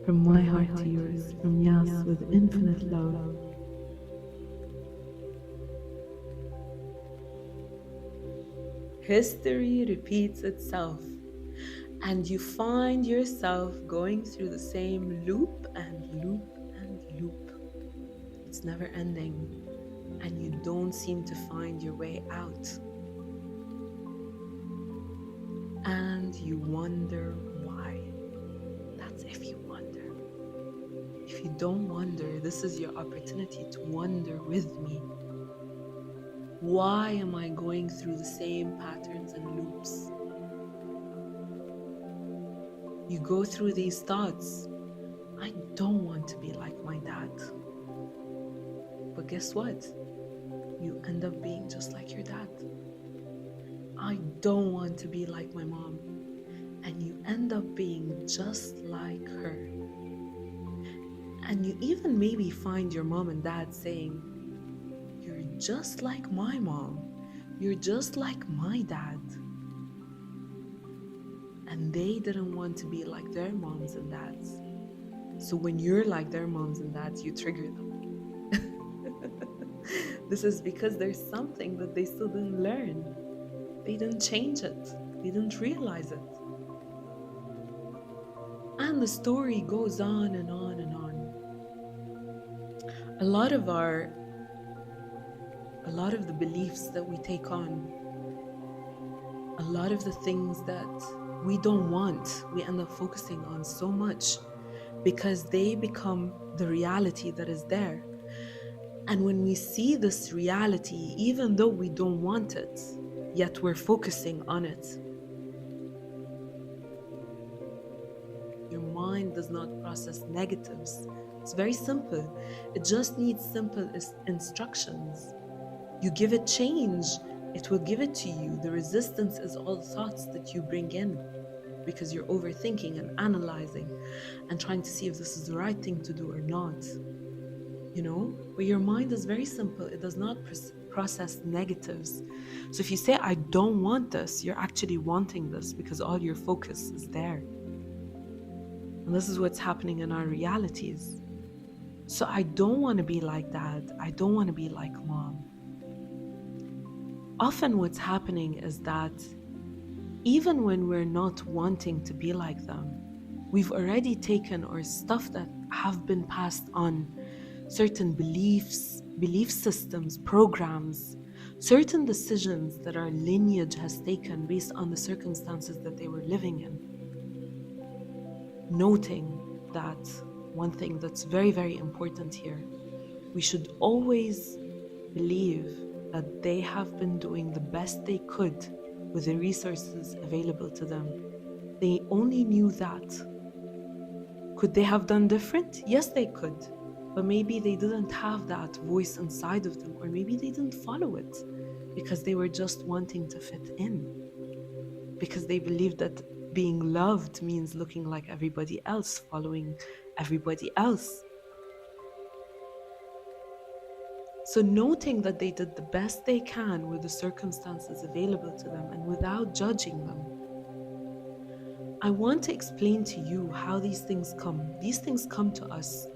From my heart to yours, from Yas with infinite love. History repeats itself, and you find yourself going through the same loop and loop and loop. It's never ending, and you don't seem to find your way out. And you wonder why. That's if you wonder. If you don't wonder, this is your opportunity to wonder with me. Why am I going through the same patterns and loops? You go through these thoughts. I don't want to be like my dad. But guess what? You end up being just like your dad. I don't want to be like my mom. And you end up being just like her. And you even maybe find your mom and dad saying, "You're just like my mom. You're just like my dad." And they didn't want to be like their moms and dads. So when you're like their moms and dads, you trigger them. This is because there's something that they still didn't learn. They didn't change it. They didn't realize it. And the story goes on and on and on. A lot of the beliefs that we take on, a lot of the things that we don't want, we end up focusing on so much because they become the reality that is there. And when we see this reality, even though we don't want it, yet we're focusing on it, your mind does not process negatives. It's very simple. It just needs simple instructions. You give it change, it will give it to you. The resistance is all the thoughts that you bring in because you're overthinking and analyzing and trying to see if this is the right thing to do or not. But your mind is very simple. It does not process negatives. So if you say, "I don't want this," you're actually wanting this because all your focus is there. And this is what's happening in our realities. So I don't want to be like dad. I don't want to be like mom. Often what's happening is that even when we're not wanting to be like them, we've already taken or stuff that have been passed on, certain beliefs, belief systems, programs, certain decisions that our lineage has taken based on the circumstances that they were living in. Noting that one thing that's very, very important here, we should always believe that they have been doing the best they could with the resources available to them. They only knew that. Could they have done different? Yes, they could. But maybe they didn't have that voice inside of them, or maybe they didn't follow it because they were just wanting to fit in. Because they believed that being loved means looking like everybody else, following everybody else. So noting that they did the best they can with the circumstances available to them and without judging them, I want to explain to you how these things come. These things come to us.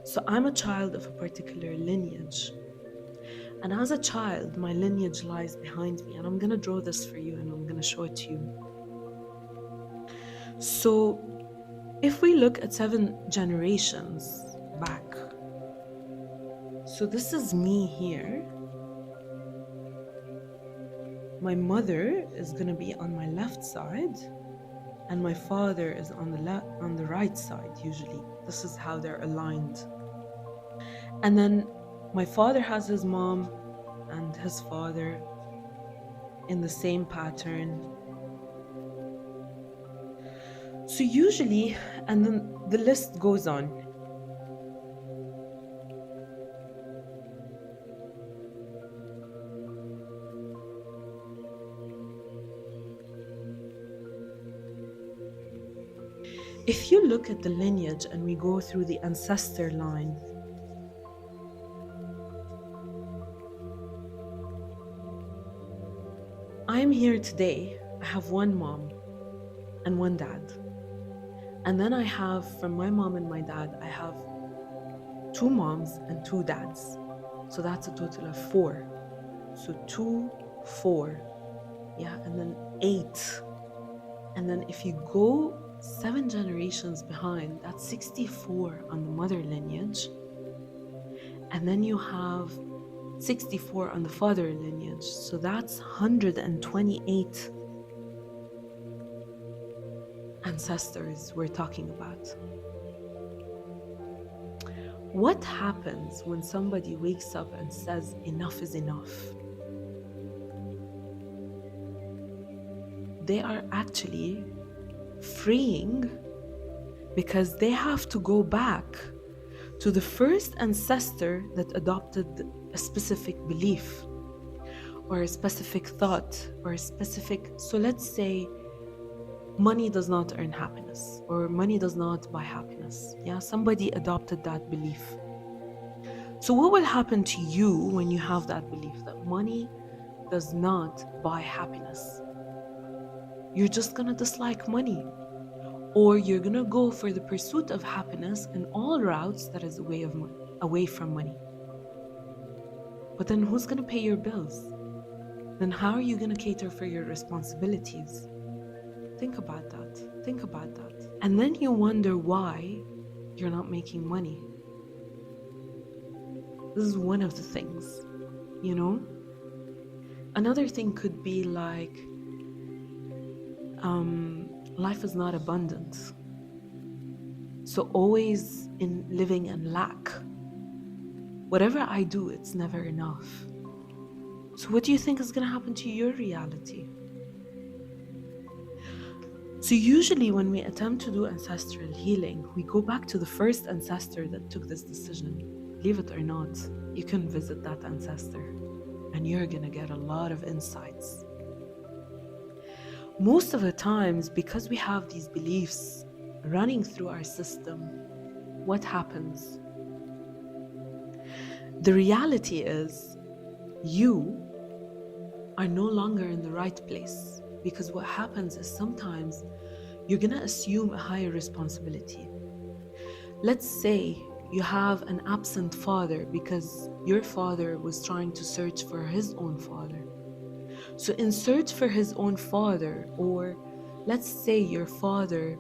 So I'm a child of a particular lineage. And as a child, my lineage lies behind me. And I'm going to draw this for you and I'm going to show it to you. So if we look at 7 generations back, so this is me here. My mother is going to be on my left side and my father is on the right side usually. This is how they're aligned. And then my father has his mom and his father in the same pattern. So usually, and then the list goes on. If you look at the lineage and we go through the ancestor line, I'm here today. I have one mom and one dad. And then I have, from my mom and my dad, I have 2 moms and 2 dads. So that's a total of 4. So 2, 4, yeah, and then 8. And then if you go 7 generations behind, that's 64 on the mother lineage. And then you have 64 on the father lineage. So that's 128 ancestors we're talking about. What happens when somebody wakes up and says, enough is enough? They are actually freeing, because they have to go back to the first ancestor that adopted a specific belief or a specific thought or a specific, so let's say money does not earn happiness or money does not buy happiness. Yeah, somebody adopted that belief. So what will happen to you when you have that belief that money does not buy happiness? You're just gonna dislike money, or you're gonna go for the pursuit of happiness in all routes that is away from money. But then who's gonna pay your bills? Then how are you gonna cater for your responsibilities? Think about that. Think about that. And then you wonder why you're not making money. This is one of the things, you know? Another thing could be like, life is not abundant. So always in living in lack. Whatever I do, it's never enough. So what do you think is going to happen to your reality? So usually when we attempt to do ancestral healing, we go back to the first ancestor that took this decision. Believe it or not, you can visit that ancestor and you're going to get a lot of insights. Most of the times, because we have these beliefs running through our system, what happens? The reality is you are no longer in the right place, because what happens is sometimes you're going to assume a higher responsibility. Let's say you have an absent father because your father was trying to search for his own father. So in search for his own father, or let's say your father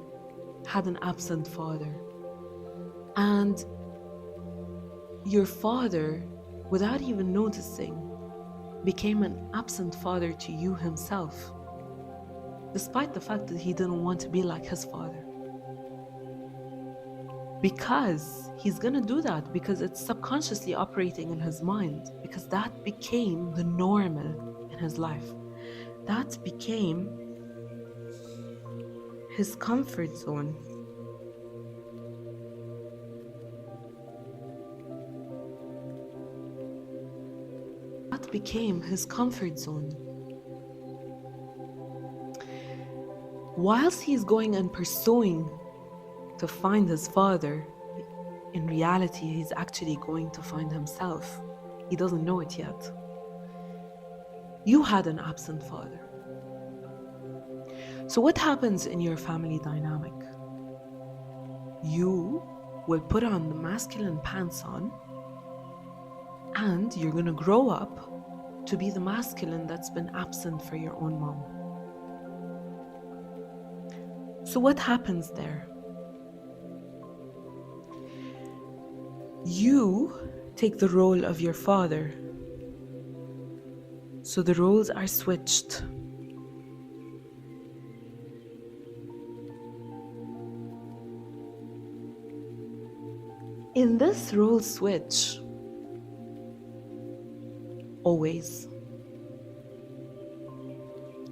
had an absent father, and your father, without even noticing, became an absent father to you himself, despite the fact that he didn't want to be like his father. Because he's gonna do that because it's subconsciously operating in his mind, because that became the normal in his life. That became his comfort zone. That became his comfort zone. Whilst he's going and pursuing to find his father, in reality, he's actually going to find himself. He doesn't know it yet. You had an absent father. So what happens in your family dynamic? You will put on the masculine pants on, and you're going to grow up to be the masculine that's been absent for your own mom. So what happens there? You take the role of your father. So the roles are switched. In this role switch, always,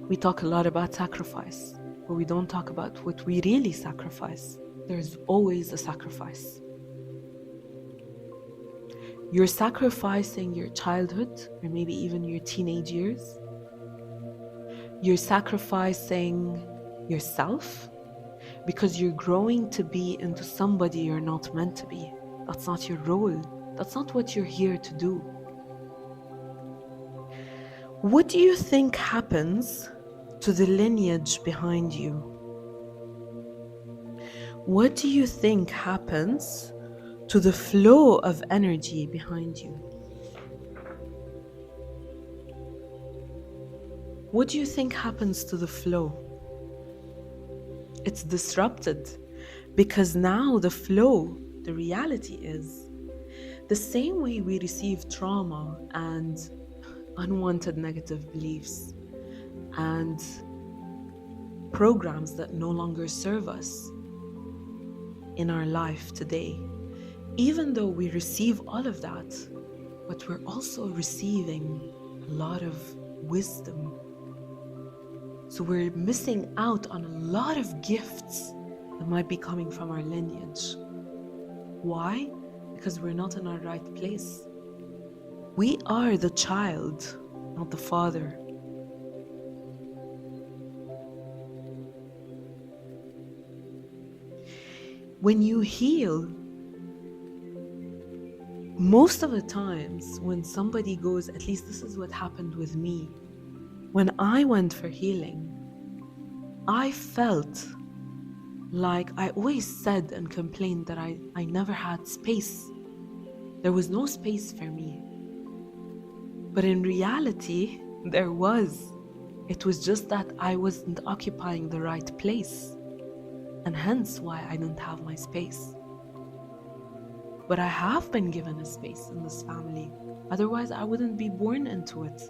we talk a lot about sacrifice, but we don't talk about what we really sacrifice. There's always a sacrifice. You're sacrificing your childhood, or maybe even your teenage years. You're sacrificing yourself because you're growing to be into somebody you're not meant to be. That's not your role. That's not what you're here to do. What do you think happens to the lineage behind you? What do you think happens to the flow of energy behind you? What do you think happens to the flow? It's disrupted because now the flow, the reality is, the same way we receive trauma and unwanted negative beliefs and programs that no longer serve us in our life today, even though we receive all of that, but we're also receiving a lot of wisdom. So we're missing out on a lot of gifts that might be coming from our lineage. Why? Because we're not in our right place. We are the child, not the father. When you heal, most of the times when somebody goes, at least this is what happened with me, when I went for healing, I felt like I always said and complained that I never had space. There was no space for me. But in reality, there was. It was just that I wasn't occupying the right place, and hence why I didn't have my space. But I have been given a space in this family. Otherwise, I wouldn't be born into it.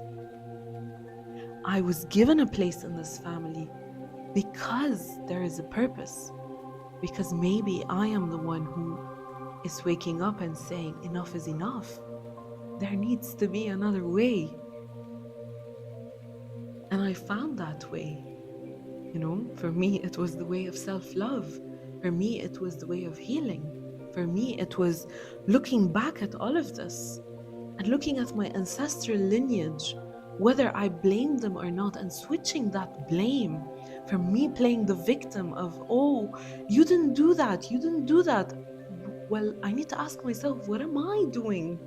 I was given a place in this family because there is a purpose. Because maybe I am the one who is waking up and saying, enough is enough. There needs to be another way. And I found that way. For me, it was the way of self-love. For me, it was the way of healing. For me, it was looking back at all of this and looking at my ancestral lineage, whether I blamed them or not, and switching that blame from me playing the victim of, oh, you didn't do that, you didn't do that. Well, I need to ask myself, what am I doing?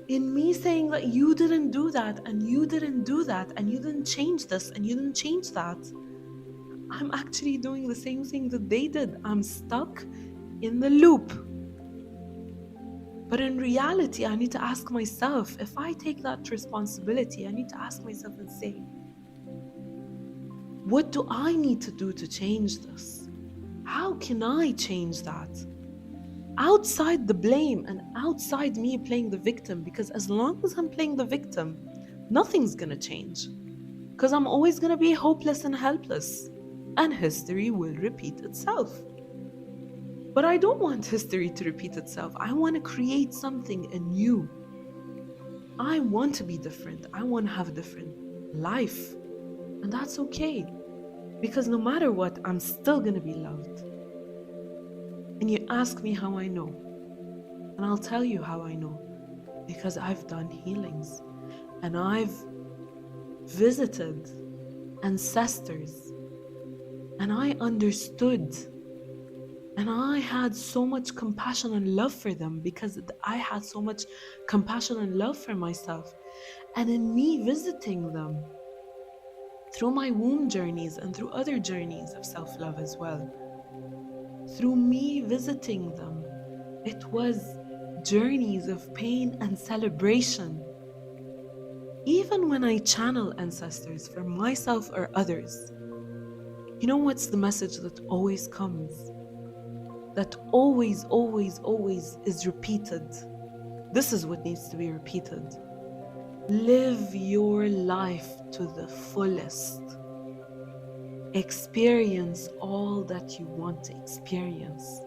In me saying that you didn't do that, and you didn't do that, and you didn't change this, and you didn't change that, I'm actually doing the same thing that they did. I'm stuck in the loop. But in reality, I need to ask myself, if I take that responsibility, I need to ask myself and say, what do I need to do to change this? How can I change that? Outside the blame and outside me playing the victim, because as long as I'm playing the victim, nothing's gonna change. Because I'm always gonna be hopeless and helpless, and history will repeat itself. But I don't want history to repeat itself. I want to create something anew. I want to be different. I want to have a different life. And that's okay. Because no matter what, I'm still going to be loved. And you ask me how I know. And I'll tell you how I know. Because I've done healings. And I've visited ancestors. And I understood. And I had so much compassion and love for them because I had so much compassion and love for myself. And in me visiting them through my womb journeys and through other journeys of self-love as well, through me visiting them, it was journeys of pain and celebration. Even when I channel ancestors for myself or others, you know what's the message that always comes? That always, always, always is repeated. This is what needs to be repeated. Live your life to the fullest. Experience all that you want to experience.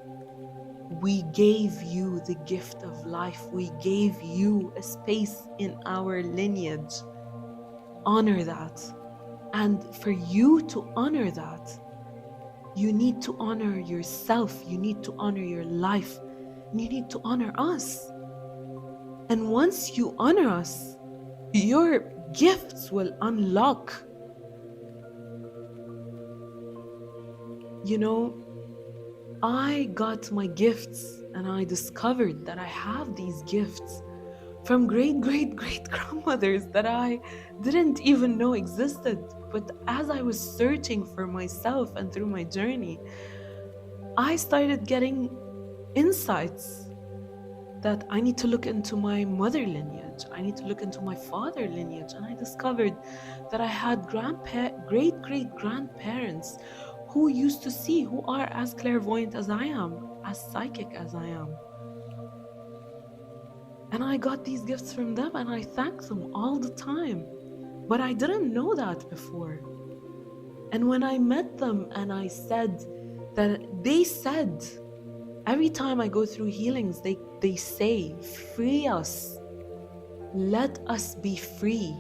We gave you the gift of life. We gave you a space in our lineage. Honor that. And for you to honor that, you need to honor yourself. You need to honor your life. You need to honor us. And once you honor us, your gifts will unlock. I got my gifts and I discovered that I have these gifts from great grandmothers that I didn't even know existed. But as I was searching for myself and through my journey, I started getting insights that I need to look into my mother lineage, I need to look into my father lineage, and I discovered that I had great-great-grandparents who used to see, who are as clairvoyant as I am, as psychic as I am. And I got these gifts from them and I thank them all the time. But I didn't know that before. And when I met them and I said that, they said, every time I go through healings, they say, free us. Let us be free.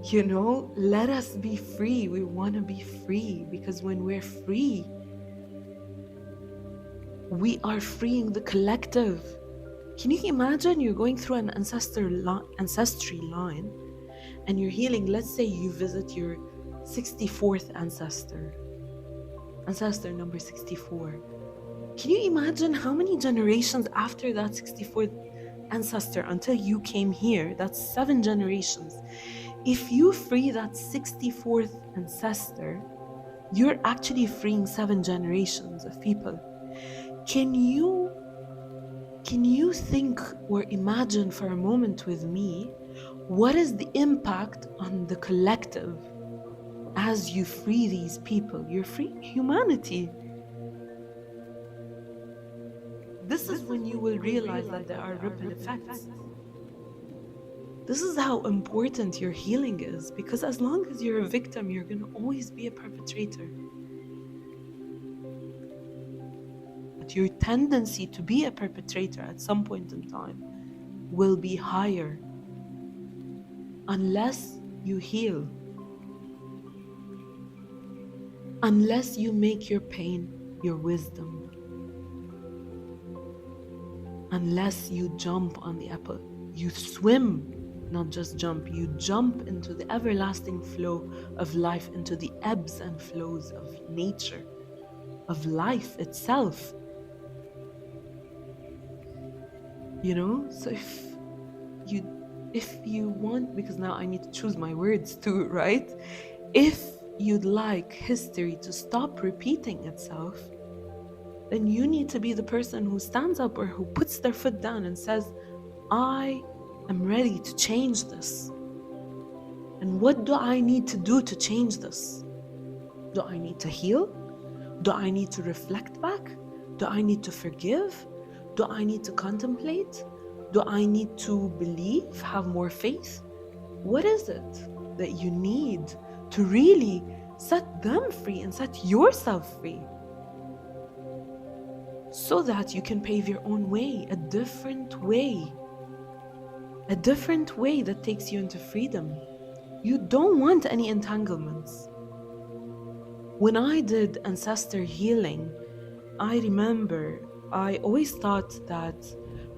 You know, let us be free. We want to be free, because when we're free, we are freeing the collective. Can you imagine you're going through an ancestry line and you're healing? Let's say you visit your 64th ancestor number 64. Can you imagine how many generations after that 64th ancestor until you came here? That's 7 generations. If you free that 64th ancestor, you're actually freeing 7 generations of people. Can you think or imagine for a moment with me, what is the impact on the collective as you free these people? You're freeing humanity. This is when you will realize that there are ripple effects. This is how important your healing is, because as long as you're a victim, you're going to always be a perpetrator. But your tendency to be a perpetrator at some point in time will be higher unless you heal. Unless you make your pain your wisdom. Unless you jump on the apple. You swim, not just jump. You jump into the everlasting flow of life, into the ebbs and flows of nature, of life itself. You know, so if you want, because now I need to choose my words too, right? If you'd like history to stop repeating itself, then you need to be the person who stands up or who puts their foot down and says, I am ready to change this. And what do I need to do to change this? Do I need to heal? Do I need to reflect back? Do I need to forgive? Do I need to contemplate? Do I need to believe, have more faith? What is it that you need to really set them free and set yourself free, so that you can pave your own way, a different way that takes you into freedom? You don't want any entanglements. When I did ancestor healing, I remember I always thought that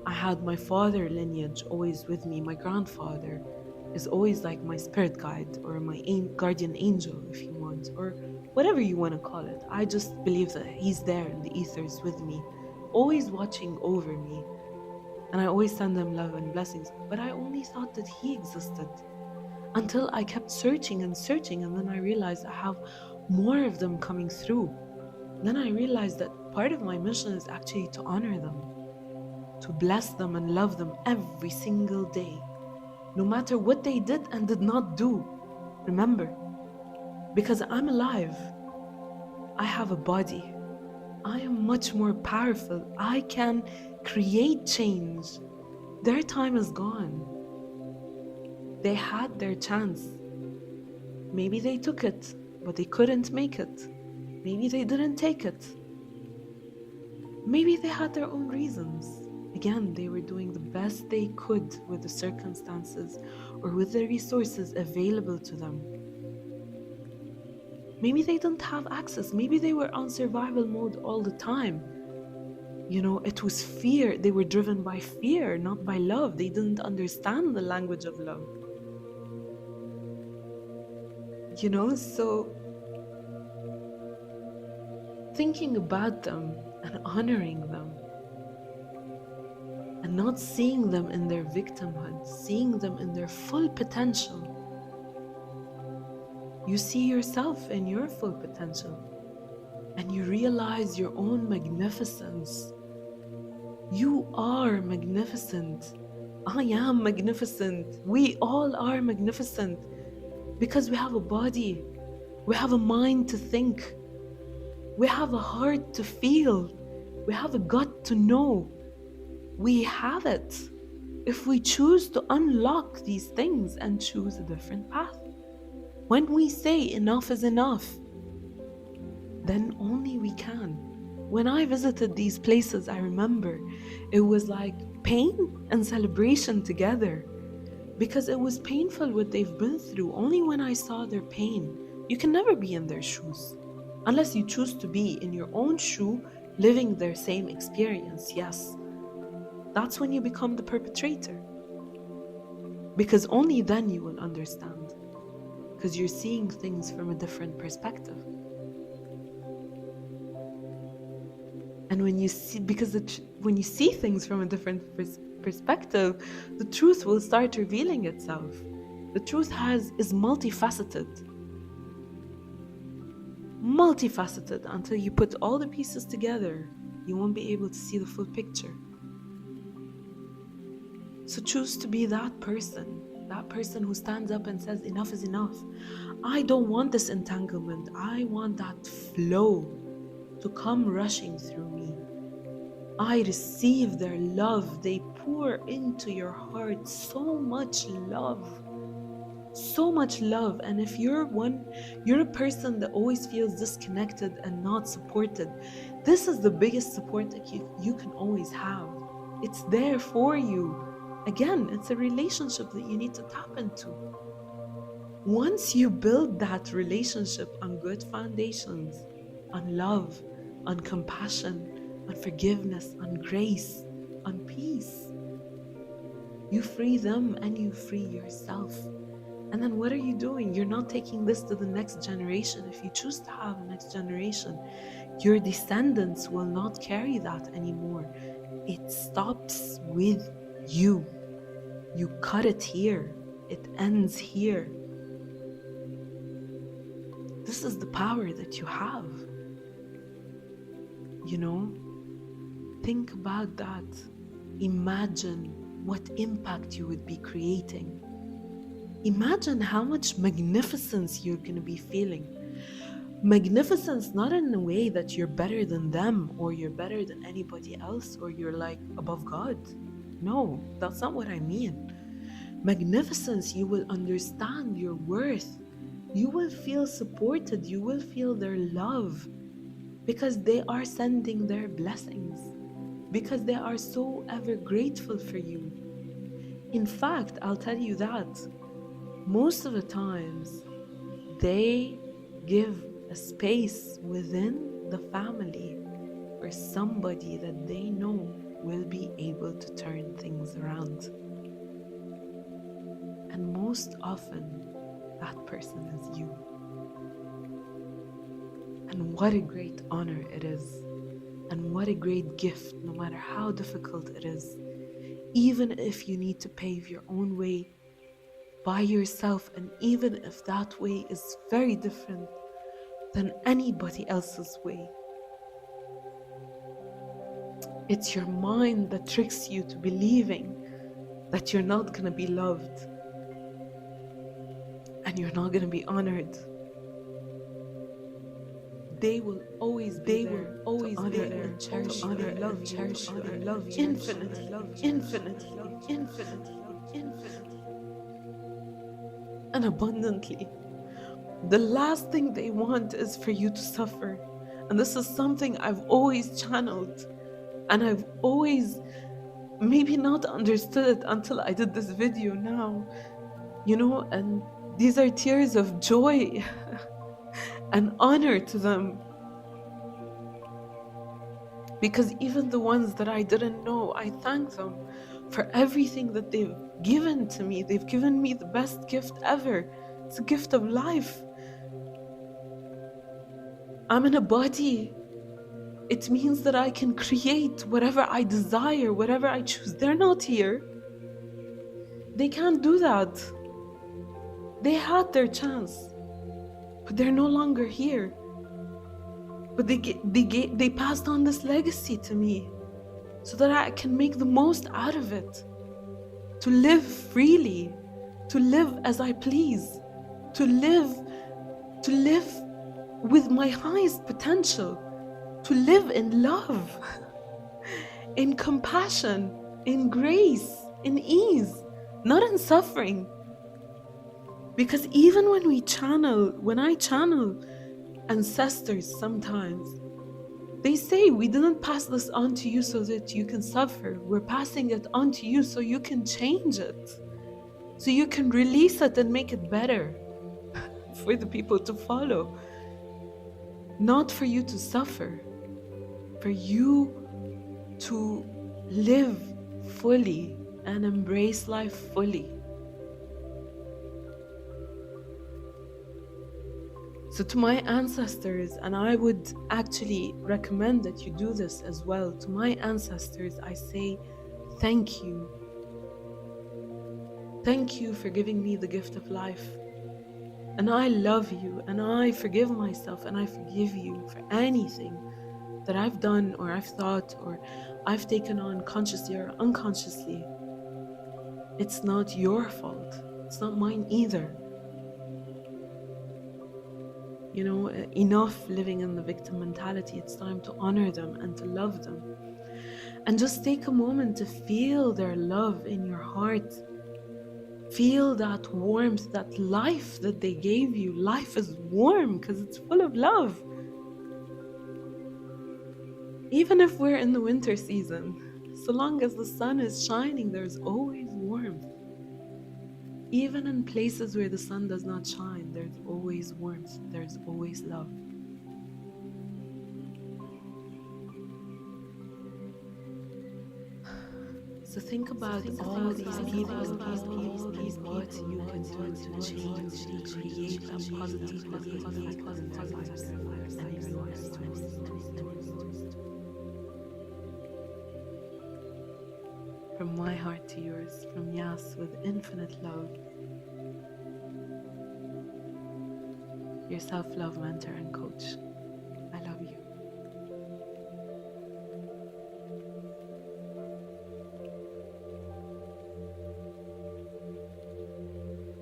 I had my father lineage always with me. My grandfather is always like my spirit guide, or my guardian angel, if you want, or whatever you want to call it. I just believe that he's there in the ethers with me, always watching over me. And I always send them love and blessings. But I only thought that he existed until I kept searching and searching. And then I realized I have more of them coming through. Then I realized that part of my mission is actually to honor them, to bless them and love them every single day, no matter what they did and did not do. Remember, because I'm alive, I have a body. I am much more powerful. I can create change. Their time is gone. They had their chance. Maybe they took it, but they couldn't make it. Maybe they didn't take it. Maybe they had their own reasons. Again, they were doing the best they could with the circumstances or with the resources available to them. Maybe they didn't have access. Maybe they were on survival mode all the time. You know, it was fear. They were driven by fear, not by love. They didn't understand the language of love. You know, so thinking about them and honoring them and not seeing them in their victimhood, seeing them in their full potential. You see yourself in your full potential. and you realize your own magnificence. You are magnificent. I am magnificent. We all are magnificent because we have a body, we have a mind to think, we have a heart to feel, we have a gut to know. We have it if we choose to unlock these things and choose a different path. When we say enough is enough, then only we can. When I visited these places, I remember it was like pain and celebration together, because it was painful what they've been through. Only when I saw their pain, you can never be in their shoes unless you choose to be in your own shoe, living their same experience. Yes, that's when you become the perpetrator, because only then you will understand, because you're seeing things from a different perspective. And when you see, when you see things from a different perspective, the truth will start revealing itself. The truth is multifaceted until you put all the pieces together. You won't be able to see the full picture. So choose to be that person who stands up and says enough is enough. I don't want this entanglement. I want that flow to come rushing through me. I receive their love. They pour into your heart so much love. And if you're a person that always feels disconnected and not supported, this is the biggest support that you can always have. It's there for you. Again, it's a relationship that you need to tap into. Once you build that relationship on good foundations, on love, on compassion, on forgiveness, on grace, on peace, you free them and you free yourself. And then what are you doing? You're not taking this to the next generation. If you choose to have a next generation, your descendants will not carry that anymore. It stops with you. You cut it here. It ends here. This is the power that you have. Think about that. Imagine what impact you would be creating. Imagine how much magnificence you're going to be feeling. Magnificence not in a way that you're better than them or you're better than anybody else or you're like above God. No, that's not what I mean. Magnificence, you will understand your worth. You will feel supported. You will feel their love because they are sending their blessings, because they are so ever grateful for you. In fact, I'll tell you that most of the times they give a space within the family for somebody that they know will be able to turn things around. And most often, that person is you. And what a great honor it is. And what a great gift, no matter how difficult it is. Even if you need to pave your own way by yourself, and even if that way is very different than anybody else's way. It's your mind that tricks you to believing that you're not going to be loved and you're not going to be honored. They will always be there and cherish you and love you infinitely and abundantly. The last thing they want is for you to suffer. And this is something I've always channeled, and I've always maybe not understood it until I did this video now, and these are tears of joy and honor to them. Because even the ones that I didn't know, I thank them for everything that they've given to me. They've given me the best gift ever. It's a gift of life. I'm in a body. It means that I can create whatever I desire, whatever I choose. They're not here. They can't do that. They had their chance, but they're no longer here. But they passed on this legacy to me so that I can make the most out of it, to live freely, to live as I please, to live with my highest potential, to live in love, in compassion, in grace, in ease, not in suffering. Because even when I channel ancestors sometimes, they say, we didn't pass this on to you so that you can suffer. We're passing it on to you so you can change it, so you can release it and make it better for the people to follow. Not for you to suffer, for you to live fully and embrace life fully. So to my ancestors, and I would actually recommend that you do this as well, to my ancestors, I say thank you. Thank you for giving me the gift of life. And I love you, and I forgive myself, and I forgive you for anything that I've done or I've thought or I've taken on consciously or unconsciously. It's not your fault. It's not mine either. You know, enough living in the victim mentality. It's time to honor them and to love them. And just take a moment to feel their love in your heart. Feel that warmth, that life that they gave you. Life is warm because it's full of love. Even if we're in the winter season, so long as the sun is shining, there's always warmth. Even in places where the sun does not shine, there's always warmth, there's always love. So think about all these people and what you can do to change, to create a positive impact on their lives and yours too. From my heart to yours, from Yas with infinite love, your self-love mentor and coach.